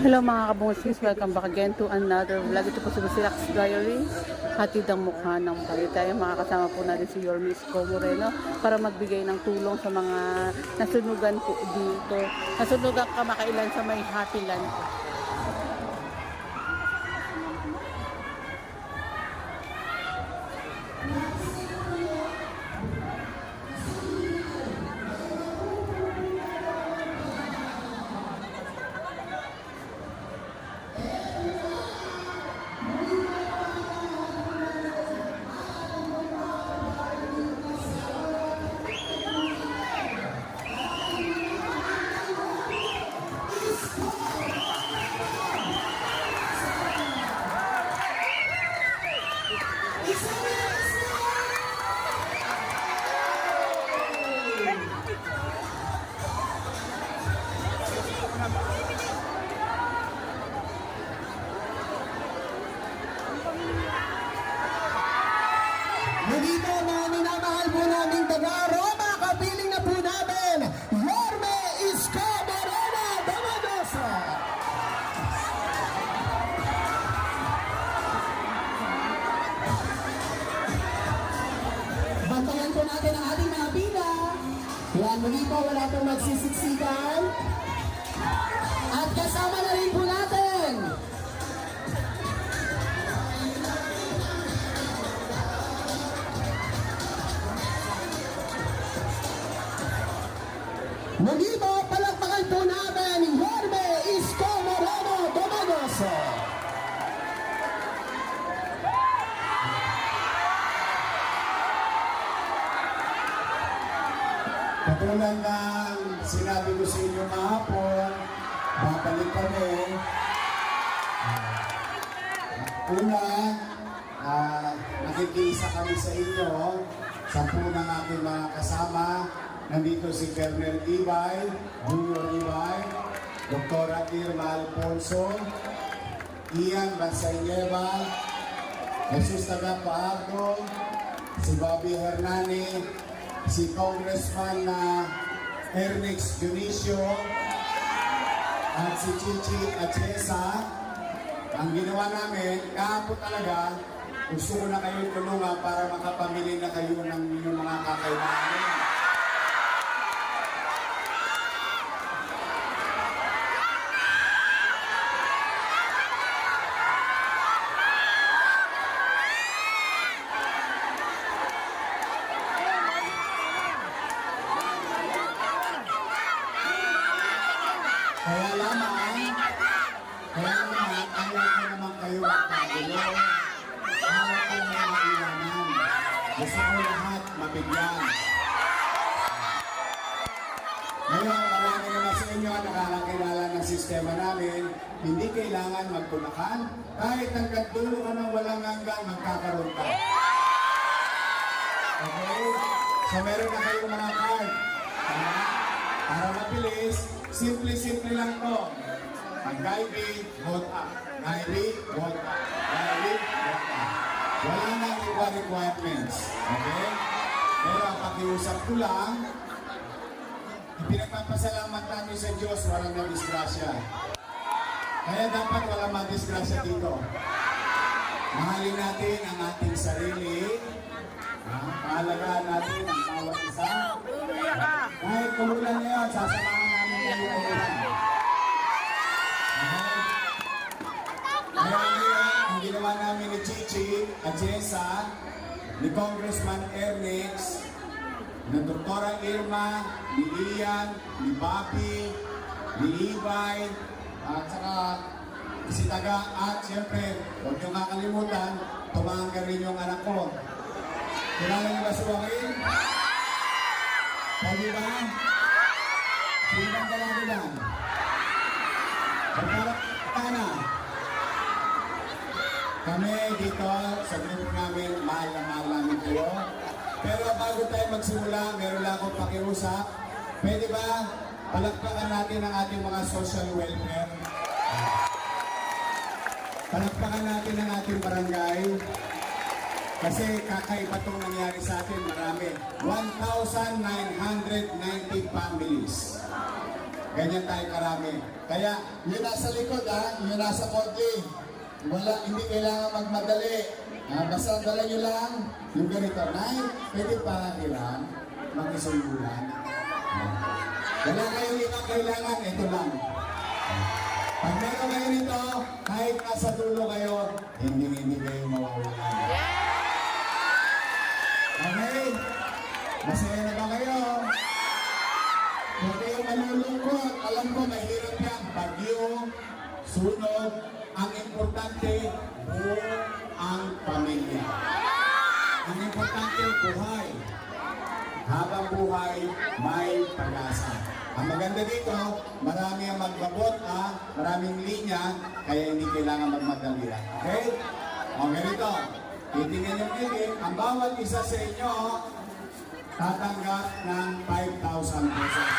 Hello mga kabungsis, welcome back again to another vlog. Ito po sa Silax Diary. Hatid ang mukha ng pari tayo. Makakasama po natin si Yorme Isko Moreno para magbigay ng tulong sa mga nasunugan po dito. Nasunugan kamakailan sa may Hatilan. Nandito na minamahal po namin taga-Roma, kapiling na po namin, Yorme Isko Moreno Domagoso. Bantayan po natin ang ating mga pila. Yan, muli po, wala pong magsisiksikan. At kasama na rin po natin muli po, palakpakan po namin Yorme Isko Moreno Domagoso. Katulad ng sinabi ko sa inyo kahapon, babalik kami. Una, nakikiisa kami sa inyo, 10 ng aking mga kasama. Nandito si Colonel Ibay, Junior Ibay, Dr. Irma Alfonso, Ian Bansayeva, Jesus Tagapago, si Bobby Hernani, si Congressman Ernix Dionisio, at si Chichi Achesa. Ang ginawa namin, kahapon talaga, gusto ko na kayo tulungan para makapamili na kayo ng inyong mga kakailangan. Kaya naman, ayaw ko naman kayo magkagulo. Ayaw ko may mailanan. Gusto ko lahat mabigyan. Ngayon, marami naman sa inyo nakakakilala ng sistema namin. Hindi kailangan magtulakan. Kahit hanggang dulo ka ng walang hanggan, magkakaroon ka. Okay? So meron na kayong mga card. Para mabilis, simple-simple lang to. Mag-IV, vote up. IV, vote up. IV, vote up. Wala nang iba requirements. Okay? Pero ang pakiusap ko lang, ipinagpapasalamat namin sa Diyos, walang na-disgrasya. Kaya dapat walang ma-disgrasya dito. Mahalin natin ang ating sarili. Pahalagaan natin ang bawat isa. Kahit kumulan na yun, sasamahan namin kayo kumulan. Ngayon, ang ginawa namin ni Chichi at Jessa, ni Congressman Ernix, ni Dr. Irma, ni Ian, ni Bobby, ni Ibay, at saka si Taga, at siyempre, huwag niyong kakalimutan, tumangga rin yung anak ko. Kilala niyo ba si Joaquin? Pwede ba? Sino ang dalawa lang? Pagkakana. Kami dito sa grupo namin, mahal na mahal namin kayo. Pero bago tayo magsimula, meron lang akong pakiusap. Pwede ba palakpakan natin ang ating mga social welfare? Palakpakan natin ang ating barangay. Kasi kakaiba itong nangyari sa atin, marami. 1,990 families. Ganyan tayo karami. Kaya, yun nasa likod ha, yun nasa kotling. Wala, hindi kailangan magmadali. Basta dala nyo lang yung ganito. Nay, pwede pa ilan? Mag-isuyulan. Wala kayong ibang kailangan, ito lang. Pag meron kayo nito, kahit nasa dulo kayo, hindi kayo mawawalan. Okay? Masaya na ba kayo? Huwag kayong malulungkot. Alam ko, mahirap yan. Bagyo, sunog. Ang importante, buo ang pamilya. Ang importante, buhay. Habang buhay, may pag-asa. Ang maganda dito, marami ang magbabot, maraming linya, kaya hindi kailangan magmadali. Okay? O ganito, titingnan yung ticket, ang bawat isa sa inyo, tatanggap ng 5,000 pesos.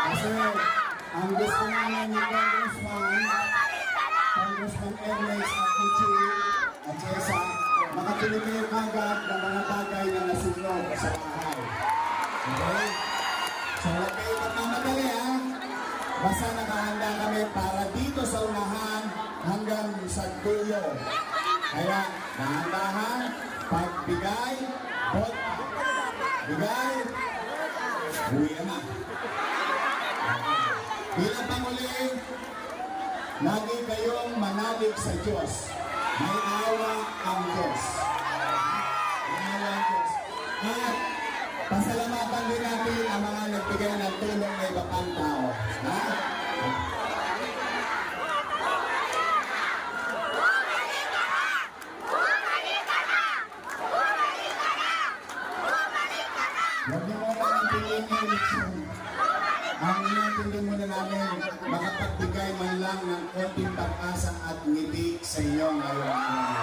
Kasi ang gusto namin ni Congressman Ernest at Michi at Jessa, makatuloy kayo kagad ng mga bagay na nasunog sa bahay. Okay? So huwag kayo magmamadali ha. Basta nakahanda kami para dito sa unahan hanggang sa dulo. Kaya dahan-dahan, pagbigay, bota. Bigay, uwi na. Bilang panguling, lagi kayong manalig sa Diyos. May awa ang Diyos. May awa ang Diyos. At pasalamatan din natin ang mga nagbigay ng tulong na iba pang tao. Ha? Huwag niyo mo naman piliin yung eleksyon. Ang inatindi muna namin, makapagbigay man lang ng konting pag-asa at ngiti sa inyo ngayong araw.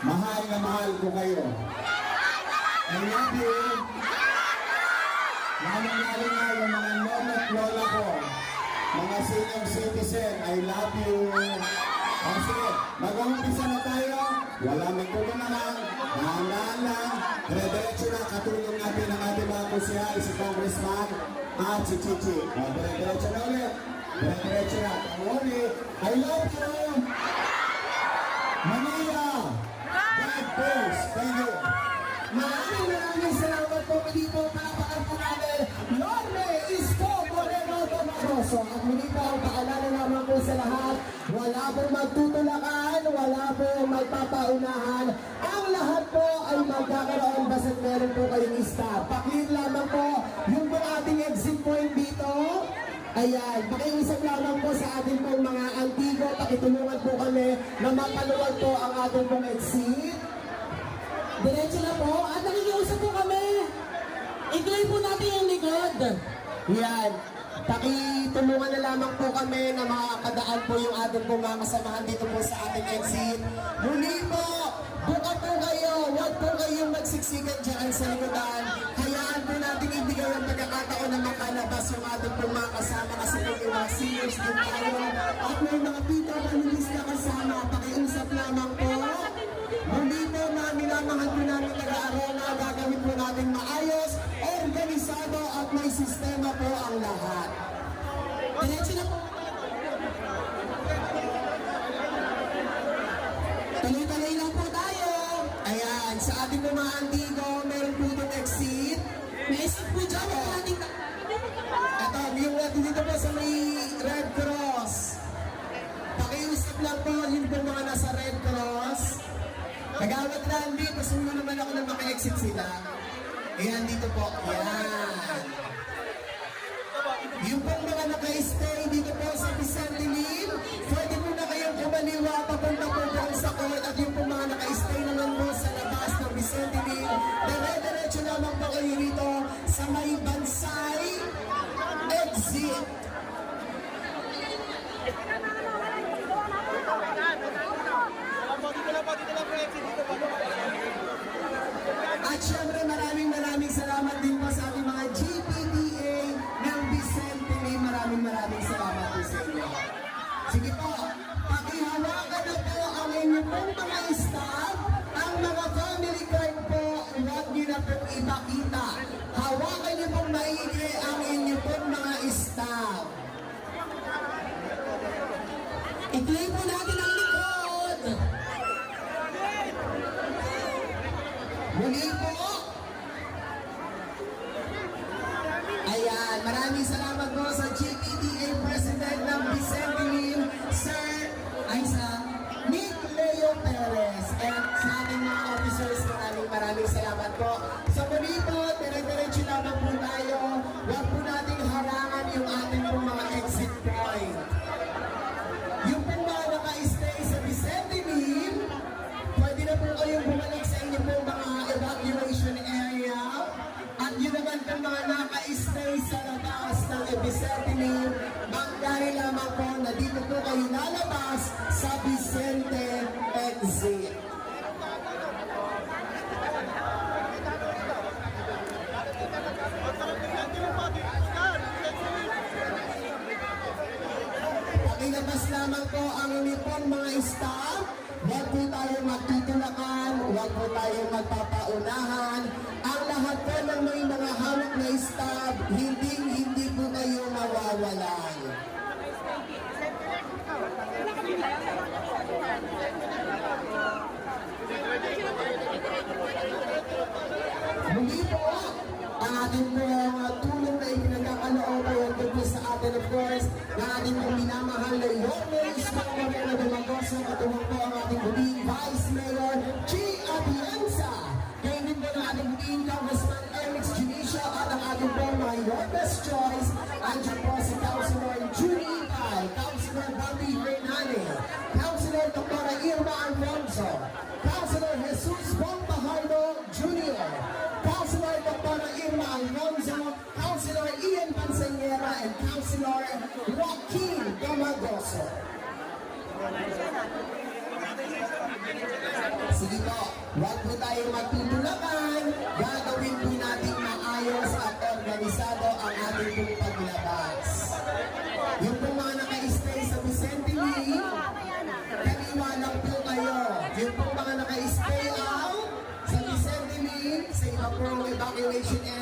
Mahal na mahal ko kayo. I love you. Lalo-lalo na yung mga lola at lola ko, mga senior citizen, I love you. O sige, mag-umpisa na tayo. Wala may tulong naman. Dahan-dahan lang. Dire-diretso na katulong natin ang ating mga kusihal, si Congressman at si Chichi. O, dire-diretso na ulit. Dire-diretso na. Tawari, I love you. Manila. God bless. Thank you. Maraming salamat po. Hindi po palapakan po namin. Norme Isko Moreno Tomaroso. At muli po ang paalala naman po sa lahat. Wala pong magtutulakan, wala pong magpapaunahan. Ang lahat po ay magkakaroon basta't meron po kayong staff. Paklit lamang po yung po ating exit point dito. Ayan, pakiusap lamang po sa ating pong mga antigo. Pakitulungan po kami na mapaluwag po ang ating pong exit. Diretso na po at nakikiusap po kami. I-clear po natin yung likod. Yan. Pakitulungan na lamang po kami na makakadaan po yung ating pong mga kasamahan dito po sa ating exit. Muli po, buka po kayo. Huwag po kayong magsiksikan dyan sa likodan. Hayaan po natin ibigay ang pagkakataon na makalabas yung ating pong mga kasama kasi po yung mga seniors din tayo. At may mga tita panelist na kasama. Pakiusap lamang po. Muli po, minamahal po namin nag-aaral na gagawin po natin maayos, organisado at may sistema po ang lahat. Diretso na po. Tuloy-tuloy lang po tayo. Ayan, sa ating po mga antigo, meron po itong exit. May exit po dyan. Ito, yung natin dito po sa may Red Cross. Pakiusap lang po, yun po mga nasa Red Cross. Nagawat lang dito, sumo naman ako na maka-exit sila. Ayan, dito po. Ayan. Yung pong mga naka-stay dito po sa Vicente Lynn, pwede po na kayong kumaliwa papunta po doon sa court at yung pong mga naka-stay naman po sa labas ng Vicente Lynn, dire-diretso naman po kayo dito sa may Bansay exit. At syempre maraming salamat din po sa ating mga maraming salamat po sa inyo. Sige po, pakihawakan na po ang inyong pong mga staff, ang mga family card po, huwag niyo na pong ipakita. Hawakan niyo pong maigi ang inyong pong mga staff. I-play po natin ang likod. Muli po. Ayan, maraming salamat po sa GPDA President ng Vicente Lim, Sir Nick Leo Perez. And sa ating mga officers, maraming salamat po. So muli po, dire-diretso lamang po tayo. Huwag po nating harangan yung ating pong mga exit point. Yung pong mga naka-stay sa Vicente Lim, pwede na po kayong bumalik sa inyong pong mga evacuation area. At yun naman pong mga naka-stay sa labas ng Vicente Lim, magdahil lamang po na dito po kayo lalabas sa Vicente exit. Pakilabas lamang po ang inipong mga staff. Huwag po tayong magtutulakan, huwag po tayong magpapaunahan. Ang lahat po ng mga hawak na staff, hindi po kayo mawawalan. Muli po, ang ating tulong na ipinagkakalooban po sa atin, of course, na ating minamahal na Yorme Isko Moreno Dumagoso, katuwang po ang ating huling Vice Mayor G. Atienza. Kayo din po ng ating huling Congressman Eric Junicio at ang ating po mga Yorme's Choice. Andiyan po si Councilor Julie Ipay, Councilor Bobby Hernane, Councilor Dr. Irma Alfonso, Councilor Jesus Bombajardo Jr., Councilor Dr. Irma Alfonso, Councilor Ian Pansanyera, and Councilor Joaquin Domagoso. Sige po, huwag po tayong magtutulakan. Gagawin po natin maayos at organisado ang ating pong paglabas. Yung po mga naka-stay sa Vicente Lim, kaniwalang po kayo. Yung po mga naka-stay out sa Vicente Lim, sa iba pong evacuation area,